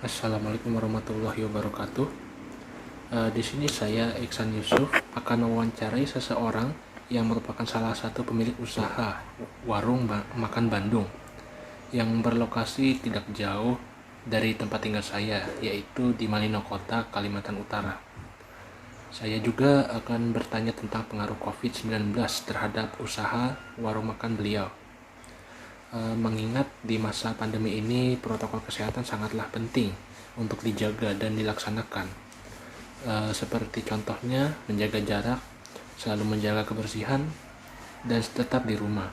Assalamualaikum warahmatullahi wabarakatuh. Di sini saya Iksan Yusuf akan mewawancarai seseorang yang merupakan salah satu pemilik usaha warung makan Bandung yang berlokasi tidak jauh dari tempat tinggal saya, yaitu di Malino Kota, Kalimantan Utara. Saya juga akan bertanya tentang pengaruh COVID-19 terhadap usaha warung makan beliau. Mengingat di masa pandemi ini protokol kesehatan sangatlah penting untuk dijaga dan dilaksanakan. Seperti contohnya menjaga jarak, selalu menjaga kebersihan, dan tetap di rumah.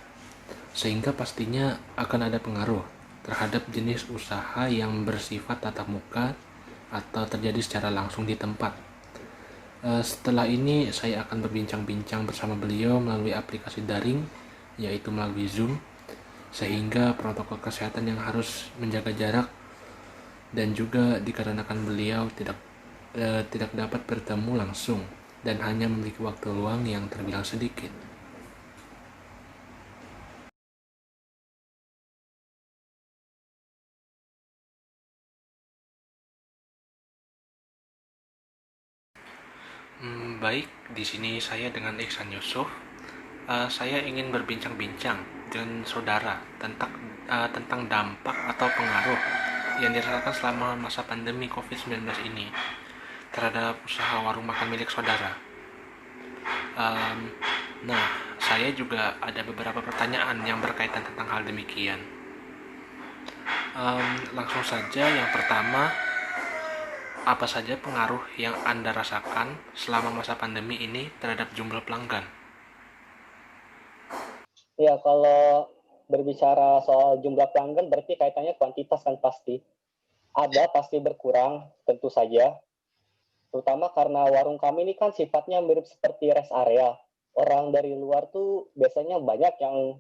Sehingga pastinya akan ada pengaruh terhadap jenis usaha yang bersifat tatap muka atau terjadi secara langsung di tempat. Setelah ini saya akan berbincang-bincang bersama beliau melalui aplikasi daring, yaitu melalui Zoom, sehingga protokol kesehatan yang harus menjaga jarak dan juga dikarenakan beliau tidak dapat bertemu langsung dan hanya memiliki waktu luang yang terbilang sedikit. Baik, di sini saya dengan Iksan Yusuf. Saya ingin berbincang-bincang dengan saudara tentang dampak atau pengaruh yang dirasakan selama masa pandemi COVID-19 ini terhadap usaha warung makan milik saudara. Um, nah, saya juga ada beberapa pertanyaan yang berkaitan tentang hal demikian. Langsung saja, yang pertama, apa saja pengaruh yang Anda rasakan selama masa pandemi ini terhadap jumlah pelanggan? Ya, kalau berbicara soal jumlah pelanggan berarti kaitannya kuantitas kan pasti. Ada pasti berkurang, tentu saja. Terutama karena warung kami ini kan sifatnya mirip seperti rest area. Orang dari luar tuh biasanya banyak yang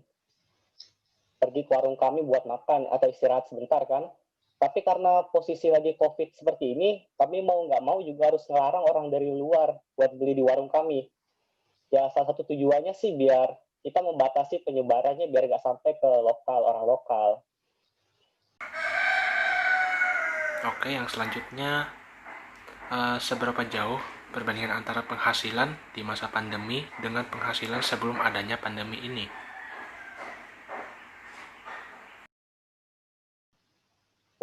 pergi ke warung kami buat makan atau istirahat sebentar kan. Tapi karena posisi lagi COVID seperti ini, kami mau nggak mau juga harus ngelarang orang dari luar buat beli di warung kami. Ya, salah satu tujuannya sih biar kita membatasi penyebarannya biar nggak sampai ke orang lokal. Oke, yang selanjutnya, seberapa jauh perbandingan antara penghasilan di masa pandemi dengan penghasilan sebelum adanya pandemi ini?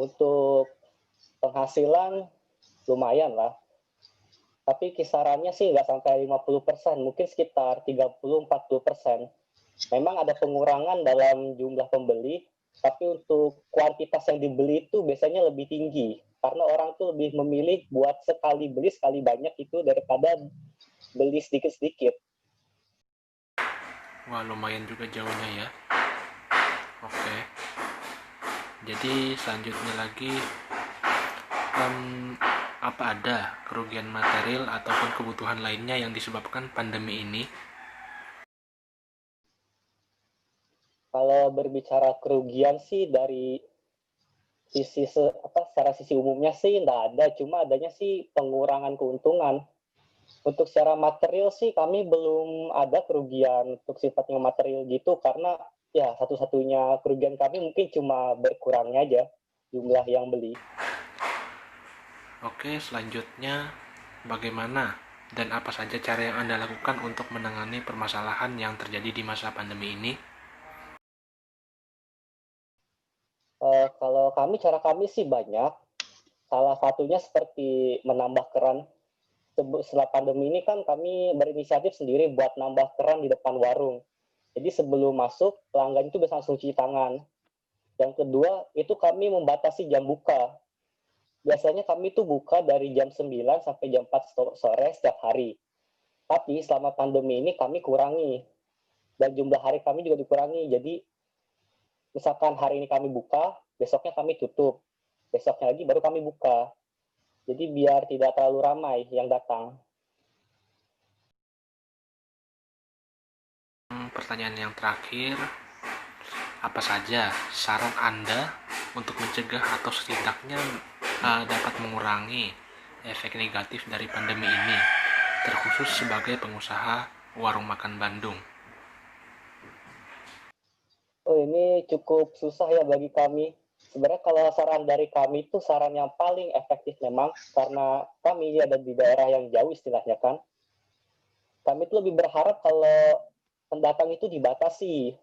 Untuk penghasilan lumayan lah, tapi kisarannya sih nggak sampai 50%, mungkin sekitar 30-40%. Memang ada pengurangan dalam jumlah pembeli, tapi untuk kuantitas yang dibeli itu biasanya lebih tinggi, karena orang tuh lebih memilih buat sekali beli sekali banyak itu daripada beli sedikit-sedikit. Wah, lumayan juga jauhnya ya. Oke, jadi selanjutnya lagi, apa ada kerugian material ataupun kebutuhan lainnya yang disebabkan pandemi ini? Kalau berbicara kerugian sih dari secara sisi umumnya sih nggak ada, cuma adanya sih pengurangan keuntungan. Untuk secara material sih kami belum ada kerugian untuk sifatnya material gitu, karena ya satu-satunya kerugian kami mungkin cuma berkurangnya aja jumlah yang beli. Oke, selanjutnya bagaimana dan apa saja cara yang Anda lakukan untuk menangani permasalahan yang terjadi di masa pandemi ini? Kalau cara kami sih banyak. Salah satunya seperti menambah keran. Setelah pandemi ini kan kami berinisiatif sendiri buat nambah keran di depan warung. Jadi sebelum masuk, pelanggan itu bisa langsung cuci tangan. Yang kedua, itu kami membatasi jam buka. Biasanya kami tuh buka dari jam 9 sampai jam 4 sore setiap hari. Tapi selama pandemi ini kami kurangi. Dan jumlah hari kami juga dikurangi. Jadi misalkan hari ini kami buka, besoknya kami tutup. Besoknya lagi baru kami buka. Jadi biar tidak terlalu ramai yang datang. Pertanyaan yang terakhir, apa saja saran Anda untuk mencegah atau setidaknya dapat mengurangi efek negatif dari pandemi ini, terkhusus sebagai pengusaha warung makan Bandung? Oh, ini cukup susah ya bagi kami. Sebenarnya kalau saran dari kami itu saran yang paling efektif memang karena kami ada di daerah yang jauh istilahnya kan. Kami itu lebih berharap kalau pendatang itu dibatasi.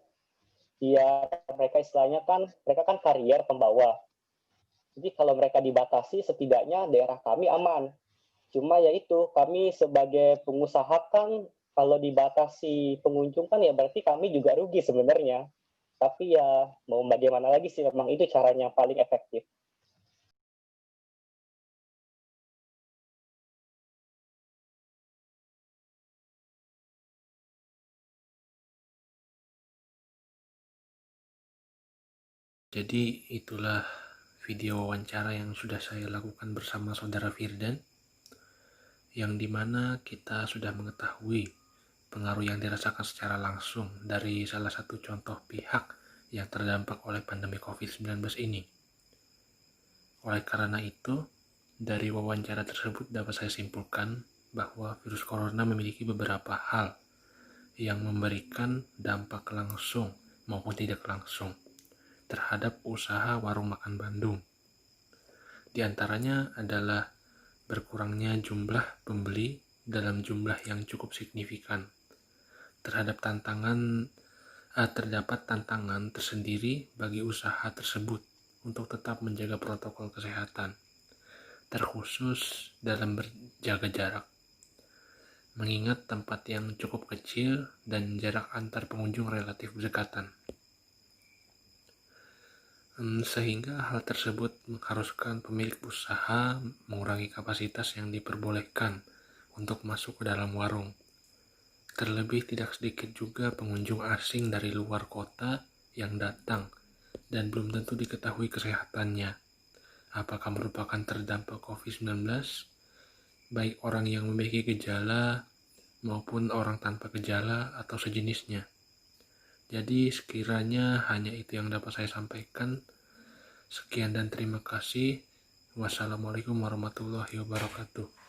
Biar mereka istilahnya kan mereka kan karier pembawa. Jadi kalau mereka dibatasi setidaknya daerah kami aman. Cuma ya itu kami sebagai pengusaha kan kalau dibatasi pengunjung kan ya berarti kami juga rugi sebenarnya. Tapi ya mau bagaimana lagi sih memang itu caranya yang paling efektif. Jadi itulah video wawancara yang sudah saya lakukan bersama saudara Firdan, yang dimana kita sudah mengetahui pengaruh yang dirasakan secara langsung dari salah satu contoh pihak yang terdampak oleh pandemi COVID-19 ini. Oleh karena itu, dari wawancara tersebut dapat saya simpulkan bahwa virus corona memiliki beberapa hal yang memberikan dampak langsung maupun tidak langsung terhadap usaha warung makan Bandung. Di antaranya adalah berkurangnya jumlah pembeli dalam jumlah yang cukup signifikan. Terdapat tantangan tersendiri bagi usaha tersebut untuk tetap menjaga protokol kesehatan, terkhusus dalam berjaga jarak. Mengingat tempat yang cukup kecil dan jarak antar pengunjung relatif berdekatan. Sehingga hal tersebut mengharuskan pemilik usaha mengurangi kapasitas yang diperbolehkan untuk masuk ke dalam warung. Terlebih tidak sedikit juga pengunjung asing dari luar kota yang datang dan belum tentu diketahui kesehatannya. Apakah merupakan terdampak COVID-19, baik orang yang memiliki gejala maupun orang tanpa gejala atau sejenisnya. Jadi sekiranya hanya itu yang dapat saya sampaikan. Sekian dan terima kasih. Wassalamualaikum warahmatullahi wabarakatuh.